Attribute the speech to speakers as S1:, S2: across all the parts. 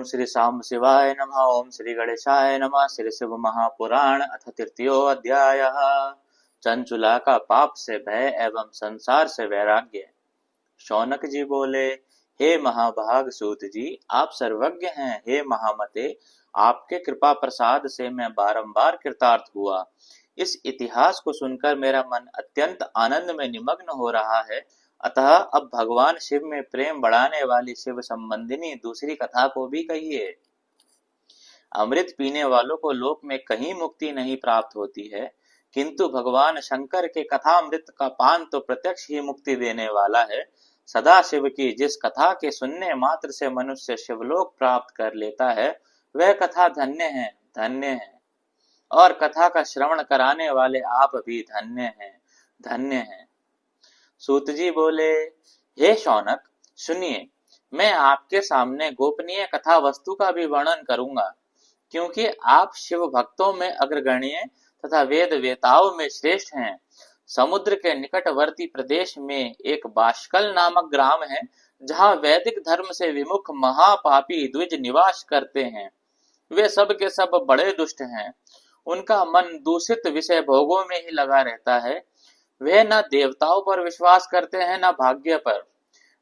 S1: ओम श्री साम शिवाय नमः। ओम श्री गणेशाय नमः। श्री शिव महापुराण अथ तृतीयो अध्याय। चंचुला का पाप से भय एवं संसार से वैराग्य। शौनक जी बोले, हे महाभाग सूत जी, आप सर्वज्ञ हैं। हे महामते, आपके कृपा प्रसाद से मैं बारंबार कृतार्थ हुआ। इस इतिहास को सुनकर मेरा मन अत्यंत आनंद में निमग्न हो रहा है। अतः अब भगवान शिव में प्रेम बढ़ाने वाली शिव संबंधिनी दूसरी कथा को भी कहिए। अमृत पीने वालों को लोक में कहीं मुक्ति नहीं प्राप्त होती है, किंतु भगवान शंकर के कथामृत का पान तो प्रत्यक्ष ही मुक्ति देने वाला है। सदा शिव की जिस कथा के सुनने मात्र से मनुष्य शिवलोक प्राप्त कर लेता है, वह कथा धन्य है, धन्य है। और कथा का श्रवण कराने वाले आप भी धन्य हैं, धन्य हैं। सूत जी बोले, हे शौनक, सुनिए, मैं आपके सामने गोपनीय कथा वस्तु का भी वर्णन करूंगा, क्योंकि आप शिव भक्तों में अग्रगण्य तथा वेद वेताओं में श्रेष्ठ हैं। समुद्र के निकटवर्ती प्रदेश में एक बाष्कल नामक ग्राम है, जहां वैदिक धर्म से विमुख महापापी द्विज निवास करते हैं। वे सब के सब बड़े दुष्ट हैं। उनका मन दूषित विषय भोगों में ही लगा रहता है। वे न देवताओं पर विश्वास करते हैं, न भाग्य पर।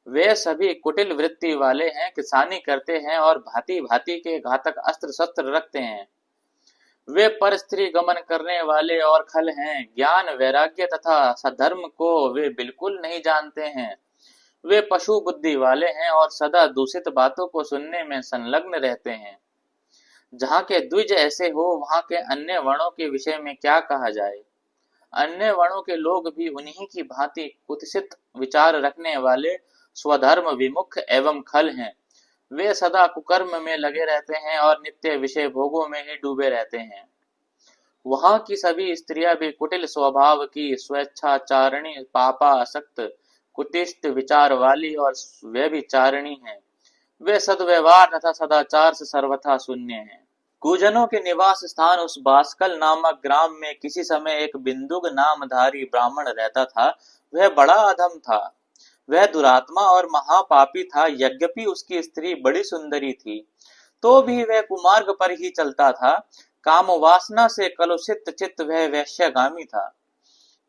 S1: वे सभी कुटिल वृत्ति वाले हैं, किसानी करते हैं और भांति भांति के घातक अस्त्र शस्त्र रखते हैं। वे पर स्त्री गमन करने वाले और खल हैं। ज्ञान वैराग्य तथा सधर्म को वे बिल्कुल नहीं जानते हैं। वे पशु बुद्धि वाले हैं और सदा दूषित बातों को सुनने में संलग्न रहते हैं। जहाँ के द्विज ऐसे हो, वहाँ के अन्य वर्णों के विषय में क्या कहा जाए। अन्य वर्णों के लोग भी उन्हीं की भांति कुत्सित विचार रखने वाले, स्वधर्म विमुख एवं खल हैं। वे सदा कुकर्म में लगे रहते हैं और नित्य विषय भोगों में ही डूबे रहते हैं। वहां की सभी स्त्रियां भी कुटिल स्वभाव की, स्वेच्छाचारिणी, पापासक्त, कुटिष्ट विचार वाली और व्यभिचारिणी हैं। वे सद्व्यवहार तथा सदाचार से सर्वथा शून्य हैं। कुजनों के निवास स्थान उस बाष्कल नामक ग्राम में किसी समय एक बिंदुक नामधारी ब्राह्मण रहता था। वह बड़ा अधम था। वह दुरात्मा और महापापी था। यद्यपि उसकी स्त्री बड़ी सुंदरी थी, तो भी वह कुमार्ग पर ही चलता था। काम वासना से कलुषित चित्त वह वैश्यगामी था।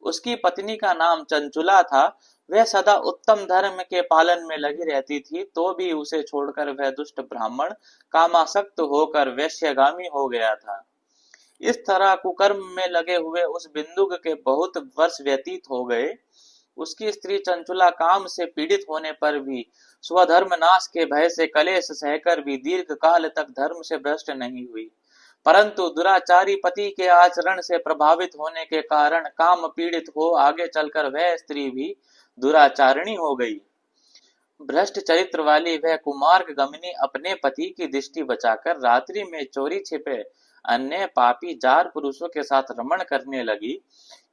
S1: उसकी पत्नी का नाम चंचुला था। वह सदा उत्तम धर्म के पालन में लगी रहती थी, तो भी उसे छोड़कर वह दुष्ट ब्राह्मण कामासक्त होकर वैश्यगामी हो गया था। इस तरह कुकर्म में लगे हुए उस बिंदुक के बहुत वर्ष व्यतीत हो गए। उसकी स्त्री चंचुला काम से पीड़ित होने पर भी, स्वधर्म नाश के भय से कलेश सहकर भी दीर्घ काल तक धर्म से भ्रष्ट नहीं हुई, परंतु दुराचारी पति के आचरण से प्रभावित होने के कारण काम पीड़ित हो आगे चलकर वह स्त्री भी दुराचारिणी हो गई। भ्रष्ट चरित्र वाली वह कुमार्ग गमनी अपने पति की दृष्टि बचाकर रात्रि में चोरी छिपे अन्य पापी जार पुरुषों के साथ रमण करने लगी।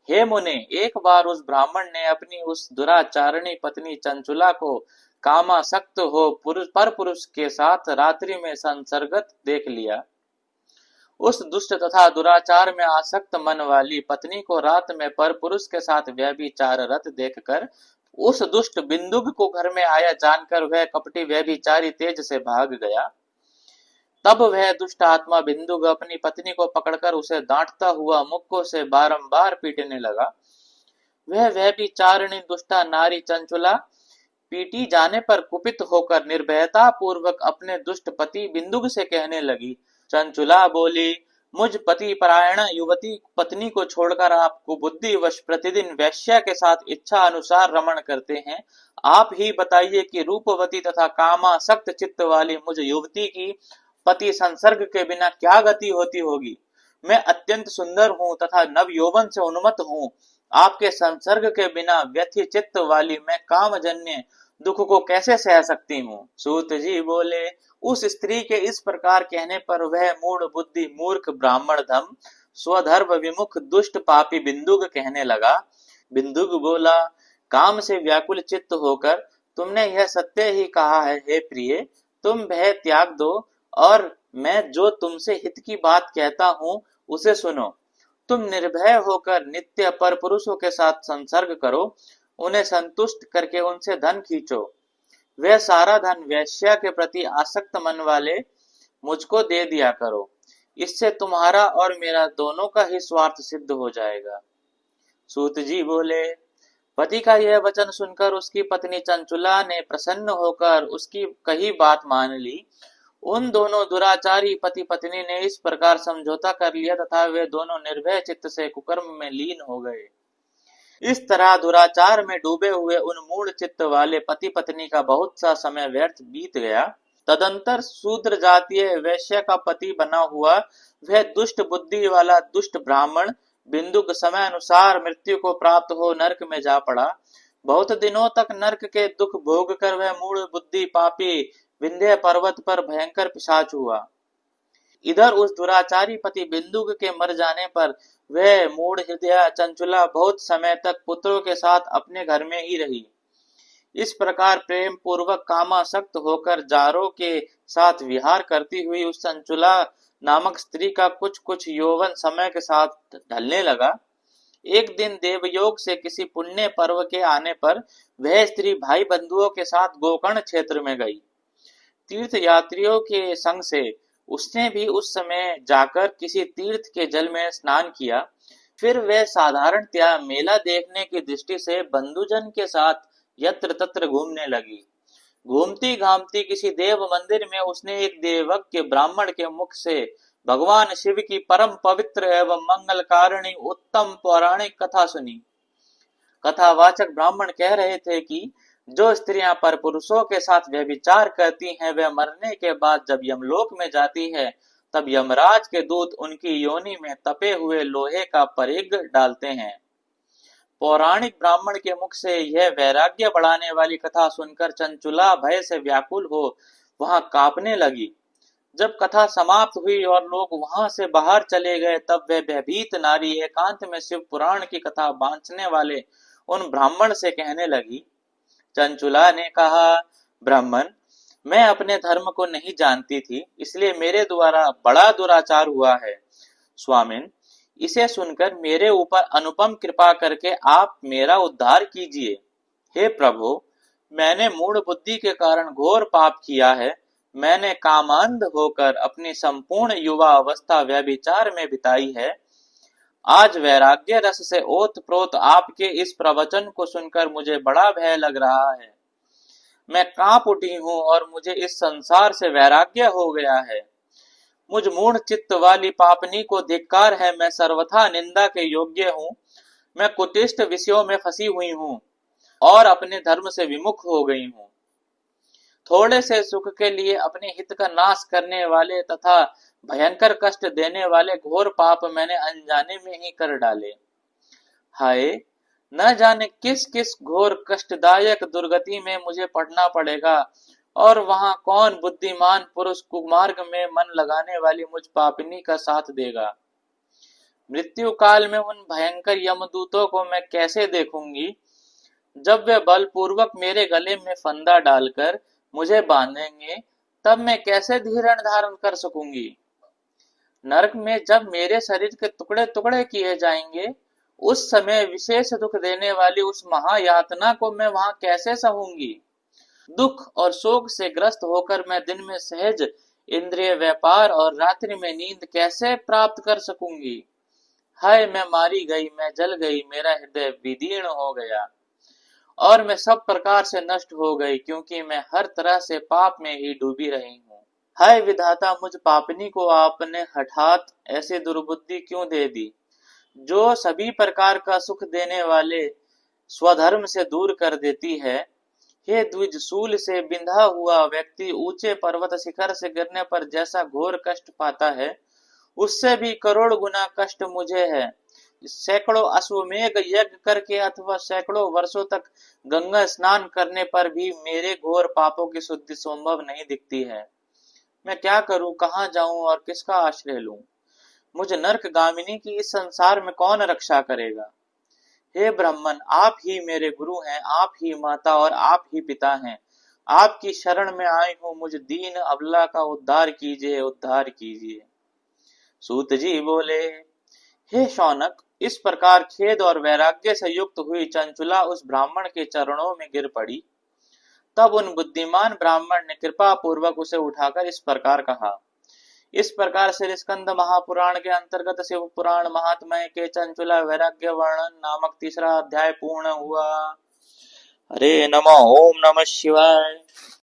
S1: हे मुने, एक बार उस ब्राह्मण ने अपनी उस दुराचारिणी पत्नी चंचुला को कामासक्त हो पर पुरुष के साथ रात्रि में संसर्गत देख लिया। उस दुष्ट तथा दुराचार में आसक्त मन वाली पत्नी को रात में पर पुरुष के साथ व्यभिचाररत देखकर उस दुष्ट बिंदुक को घर में आया जानकर वह कपटी व्यभिचारी तेज से भाग गया। तब वह दुष्ट आत्मा बिंदुक अपनी पत्नी को पकड़कर उसे डांटता हुआ मुक्कों से बारंबार पीटने लगा। वह व्यभिचारिणी दुष्टा नारी चंचुला पीटी जाने पर कुपित होकर निर्भयता पूर्वक अपने दुष्ट पति बिंदुक से कहने लगी। चंचुला बोली, मुझ पति परायण युवती पत्नी को छोड़कर आप कुबुद्धिवश प्रतिदिन वैश्या के साथ इच्छा अनुसार रमण करते हैं। आप ही बताइए कि रूपवती तथा कामासक्त चित्त वाली मुझ युवती की पति संसर्ग के बिना क्या गति होती होगी। मैं अत्यंत सुंदर हूँ तथा नव यौवन से उन्मत्त हूँ। आपके संसर्ग के बिना व्यथी चित्त वाली मैं कामजन्य दुख को कैसे सह सकती हूँ। सूत जी बोले, उस स्त्री के इस प्रकार कहने पर वह मूढ़ बुद्धि मूर्ख ब्राह्मण धम स्वधर्म विमुख दुष्ट पापी बिंदुक कहने लगा। बिंदुक बोला, काम से व्याकुल चित्त होकर तुमने यह सत्य ही कहा है। हे प्रिय, तुम भय त्याग दो और मैं जो तुमसे हित की बात कहता हूँ उसे सुनो। तुम निर्भय होकर नित्य पर पुरुषों के साथ संसर्ग करो, उन्हें संतुष्ट करके उनसे धन खींचो। वह सारा धन वैश्या के प्रति आसक्त मन वाले मुझको दे दिया करो, इससे तुम्हारा और मेरा दोनों का ही स्वार्थ सिद्ध हो जाएगा। सूत जी बोले, पति का यह वचन सुनकर उसकी पत्नी चंचुला ने प्रसन्न होकर उसकी कही बात मान ली। उन दोनों दुराचारी पति पत्नी ने इस प्रकार समझौता कर लिया तथा वे दोनों निर्भय चित्त से कुकर्म में लीन हो गए। इस तरह दुराचार में डूबे हुए उन मूढ़ चित्त वाले पति पत्नी का बहुत सा समय व्यर्थ बीत गया। तदंतर शूद्र जातीय वैश्य का पति बना हुआ वह दुष्ट बुद्धि वाला दुष्ट ब्राह्मण बिंदुक समय अनुसार मृत्यु को प्राप्त हो नरक में जा पड़ा। बहुत दिनों तक नरक के दुख भोग कर वह मूढ़ बुद्धि पापी विंध्य पर्वत पर भयंकर पिशाच हुआ। इधर उस दुराचारी पति बिंदुक के मर जाने पर वह मूढ़ हृदय चंचुला बहुत समय तक पुत्रों के साथ अपने घर में ही रही। इस प्रकार प्रेम पूर्वक कामासक्त होकर जारों के साथ विहार करती हुई उस चंचुला नामक स्त्री का कुछ कुछ यौवन समय के साथ ढलने लगा। एक दिन देवयोग से किसी पुण्य पर्व के आने पर वह स्त्री भाई बंधुओं के साथ गोकर्ण क्षेत्र में गई। तीर्थ यात्रियों के संग से उसने भी उस समय जाकर किसी तीर्थ के जल में स्नान किया। फिर वह साधारणतया मेला देखने की दृष्टि से बंधुजन के साथ यत्र तत्र घूमने लगी। घूमती घामती किसी देव मंदिर में उसने एक देवज्ञ ब्राह्मण के मुख से भगवान शिव की परम पवित्र एवं मंगलकारिणी उत्तम पौराणिक कथा सुनी। कथावाचक ब्राह्मण कह रहे थे कि जो स्त्रियां पर पुरुषों के साथ व्यभिचार करती हैं वे मरने के बाद जब यमलोक में जाती है तब यमराज के दूत उनकी योनि में तपे हुए लोहे का परिग डालते हैं। पौराणिक ब्राह्मण के मुख से यह वैराग्य बढ़ाने वाली कथा सुनकर चंचुला भय से व्याकुल हो वहां कांपने लगी। जब कथा समाप्त हुई और लोग वहां से बाहर चले गए तब वह भयभीत नारी एकांत में शिव पुराण की कथा बांचने वाले उन ब्राह्मण से कहने लगी। चंचुला ने कहा, ब्राह्मण, मैं अपने धर्म को नहीं जानती थी, इसलिए मेरे द्वारा बड़ा दुराचार हुआ है। स्वामिन, इसे सुनकर मेरे ऊपर अनुपम कृपा करके आप मेरा उद्धार कीजिए। हे प्रभु, मैंने मूढ़ बुद्धि के कारण घोर पाप किया है। मैंने कामांध होकर अपनी संपूर्ण युवा अवस्था व्यभिचार में बिताई है। आज वैराग्य रस से ओतप्रोत आपके इस प्रवचन को सुनकर मुझे बड़ा भय लग रहा है। मैं कांप उठी हूँ और मुझे इस संसार से वैराग्य हो गया है। मुझ मूढ़ चित्त वाली पापनी को धिक्कार है। मैं सर्वथा निंदा के योग्य हूँ। मैं कुटिष्ठ विषयों में फंसी हुई हूँ और अपने धर्म से विमुख हो गई हूँ। थोड़े से सुख के लिए अपने हित का नाश करने वाले तथा भयंकर कष्ट देने वाले घोर पाप मैंने अनजाने में ही कर डाले। हाय, न जाने किस किस घोर कष्टदायक दुर्गति में मुझे पड़ना पड़ेगा और वहां कौन बुद्धिमान पुरुष कुमार्ग में मन लगाने वाली मुझ पापिनी का साथ देगा। मृत्यु काल में उन भयंकर यमदूतों को मैं कैसे देखूंगी जब वे बलपूर्वक मेरे गले में फंदा डालकर मुझे बांधेंगे, तब मैं कैसे धीरण धारण कर सकूंगी। नरक में जब मेरे शरीर के टुकड़े टुकड़े किए जाएंगे उस समय विशेष दुख देने वाली उस महायातना को मैं वहां कैसे सहूंगी। दुख और शोक से ग्रस्त होकर मैं दिन में सहज इंद्रिय व्यापार और रात्रि में नींद कैसे प्राप्त कर सकूंगी। हाय, मैं मारी गई, मैं जल गई, मेरा हृदय विदीर्ण हो गया और मैं सब प्रकार से नष्ट हो गई, क्योंकि मैं हर तरह से पाप में ही डूबी रही हूँ। हाय विधाता, मुझ पापनी को आपने हठात ऐसी दुर्बुद्धि क्यों दे दी, जो सभी प्रकार का सुख देने वाले स्वधर्म से दूर कर देती है। हे द्विज, शूल से बिंधा हुआ व्यक्ति ऊंचे पर्वत शिखर से गिरने पर जैसा घोर कष्ट पाता है, उससे भी करोड़ गुना कष्ट मुझे है। सैकड़ों अश्वमेघ यज्ञ करके अथवा सैकड़ों वर्षों तक गंगा स्नान करने पर भी मेरे घोर पापों की शुद्धि संभव नहीं दिखती है। मैं क्या करूं, कहां जाऊं और किसका आश्रय लूं। मुझ नरक गामिनी की इस संसार में कौन रक्षा करेगा। हे ब्राह्मण, आप ही मेरे गुरु हैं, आप ही माता और आप ही पिता हैं। आपकी शरण में आई हूं, मुझ दीन अबला का उद्धार कीजिए, उद्धार कीजिए। सूत जी बोले, हे शौनक, इस प्रकार खेद और वैराग्य से युक्त हुई चंचुला उस ब्राह्मण के चरणों में गिर पड़ी। तब उन बुद्धिमान ब्राह्मण ने कृपा पूर्वक उसे उठाकर इस प्रकार कहा, इस प्रकार से स्कंद महापुराण के अंतर्गत शिव पुराण महात्म्य के चंचुला वैराग्य वर्णन नामक तीसरा अध्याय पूर्ण हुआ। हरे नमः। ओम नमः शिवाय।